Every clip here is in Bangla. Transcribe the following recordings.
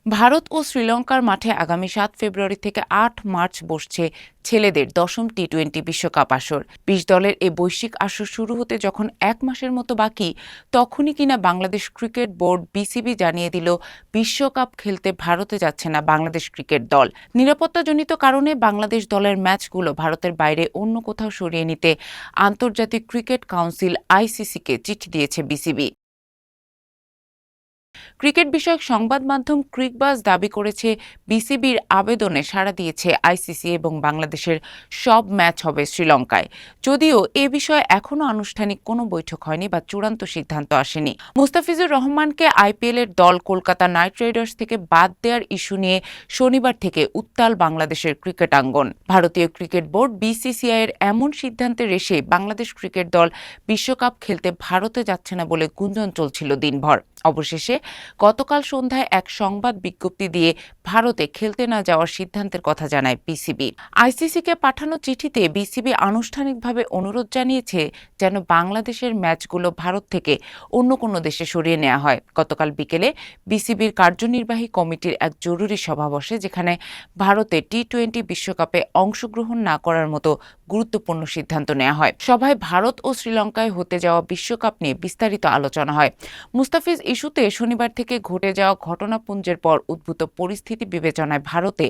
ভারত ও শ্রীলঙ্কার মাঠে আগামী ৭ ফেব্রুয়ারি থেকে ৮ মার্চ বসছে ছেলেদের দশম টি-২০ বিশ্বকাপ আসর। ২০ দলের এ বৈশ্বিক আসর শুরু হতে যখন ১ মাসের মতো বাকি, তখনই কিনা বাংলাদেশ ক্রিকেট বোর্ড বিসিবি জানিয়ে দিল বিশ্বকাপ খেলতে ভারতে যাচ্ছে না বাংলাদেশ ক্রিকেট দল। নিরাপত্তাজনিত কারণে বাংলাদেশ দলের ম্যাচগুলো ভারতের বাইরে অন্য কোথাও সরিয়ে নিতে আন্তর্জাতিক ক্রিকেট কাউন্সিল আইসিসিকে চিঠি দিয়েছে বিসিবি। ক্রিকেট বিষয়ক সংবাদ মাধ্যম ক্রিকবাজ দাবি করেছে, বিসিবির আবেদনে সাড়া দিয়েছে আইসিসি এবং বাংলাদেশের সব ম্যাচ হবে শ্রীলঙ্কায়। যদিও এ বিষয়ে এখনও আনুষ্ঠানিক কোনো বৈঠক হয়নি বা চূড়ান্ত সিদ্ধান্ত আসেনি। মুস্তাফিজুর রহমানকে আইপিএলের দল কলকাতা নাইট রাইডার্স থেকে বাদ দেওয়ার ইস্যু নিয়ে শনিবার থেকে উত্তাল বাংলাদেশের ক্রিকেট আঙ্গন। ভারতীয় ক্রিকেট বোর্ড বিসিসিআই এর এমন সিদ্ধান্তের রেশে বাংলাদেশ ক্রিকেট দল বিশ্বকাপ খেলতে ভারতে যাচ্ছে না বলে গুঞ্জন চলছিল দিনভর। অবশেষে গতকাল সন্ধ্যায় এক সংবাদ বিজ্ঞপ্তি দিয়ে ভারতে খেলতে না যাওয়ার সিদ্ধান্তের কথা জানায় বিসিবি। আইসিসিকে পাঠানো চিঠিতে বিসিবি আনুষ্ঠানিকভাবে অনুরোধ জানিয়েছে যেন বাংলাদেশের ম্যাচগুলো ভারত থেকে অন্য কোনো দেশে সরিয়ে নেওয়া হয়। গতকাল বিকেলে বিসিবির কার্যনির্বাহী কমিটির এক জরুরি সভা বসে, যেখানে ভারতে টি-২০ বিশ্বকাপে অংশগ্রহণ না করার মতো গুরুত্বপূর্ণ সিদ্ধান্ত নেওয়া হয়। সভায় ভারত ও শ্রীলঙ্কায় হতে যাওয়া বিশ্বকাপ নিয়ে বিস্তারিত আলোচনা হয়। মুস্তাফিজ ইস্যুতে শনিবার থেকে ঘটে যাওয়া ঘটনাপুঞ্জের পর উদ্ভূত পরিস্থিতি বিবেচনায় ভারতে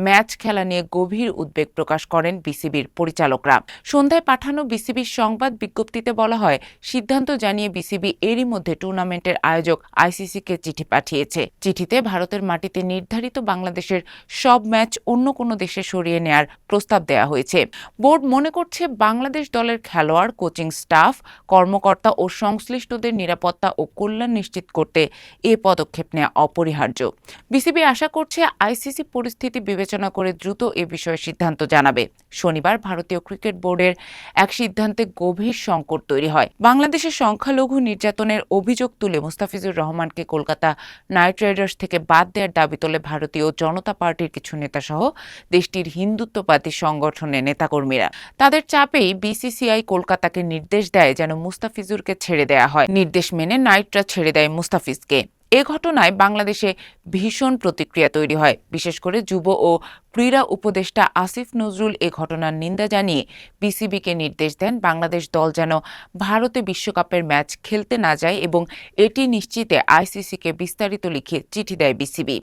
ম্যাচ খেলা নিয়ে গভীর উদ্বেগ প্রকাশ করেন বিসিবির পরিচালকরা। সন্ধ্যায় পাঠানো বিসিবির সংবাদ বিজ্ঞপ্তিতে বলা হয়, সিদ্ধান্ত জানিয়ে বিসিবি এরই মধ্যে টুর্নামেন্টের আয়োজক আইসিসিকে চিঠি পাঠিয়েছে। চিঠিতে ভারতের মাটিতে নির্ধারিত বাংলাদেশের সব ম্যাচ অন্য কোনো দেশে সরিয়ে নেয়ার প্রস্তাব দেওয়া হয়েছে। বোর্ড মনে করছে, বাংলাদেশ দলের খেলোয়াড়, কোচিং স্টাফ, কর্মকর্তা ও সংশ্লিষ্টদের নিরাপত্তা ও কল্যাণ নিশ্চিত করতে এ পদক্ষেপ নেওয়া অপরিহার্য। বিসিবি আশা করছে আইসিসি পরিস্থিতি বিবেচনা করে দ্রুত এ বিষয়ে সিদ্ধান্ত জানাবে। শনিবার ভারতীয় ক্রিকেট বোর্ডের এক সিদ্ধান্তে গভীর সংকট তৈরি হয়। বাংলাদেশের সংখ্যালঘু নির্যাতনের অভিযোগ তুলে মুস্তাফিজুর রহমানকে কলকাতা নাইট রাইডার্স থেকে বাদ দেওয়ার দাবি তোলে ভারতীয় জনতা পার্টির কিছু নেতাসহ দেশটির হিন্দুত্ববাদী সংগঠনের নেতাকর্মীরা। তাদের চাপেই বিসিসিআই কলকাতাকে নির্দেশ দেয় যেন মুস্তাফিজুরকে ছেড়ে দেওয়া হয়। নির্দেশ মেনে নাইটরা ছেড়ে দেয় মুস্তাফিজকে। এ ঘটনায় বাংলাদেশে ভীষণ প্রতিক্রিয়া তৈরি হয়। বিশেষ করে যুব ও ক্রীড়া উপদেষ্টা আসিফ নজরুল এ ঘটনার নিন্দা জানিয়ে বিসিবিকে নির্দেশ দেন বাংলাদেশ দল যেন ভারতে বিশ্বকাপের ম্যাচ খেলতে না যায় এবং এটি নিশ্চিতে আইসিসিকে বিস্তারিত লিখে চিঠি দেয় বিসিবি।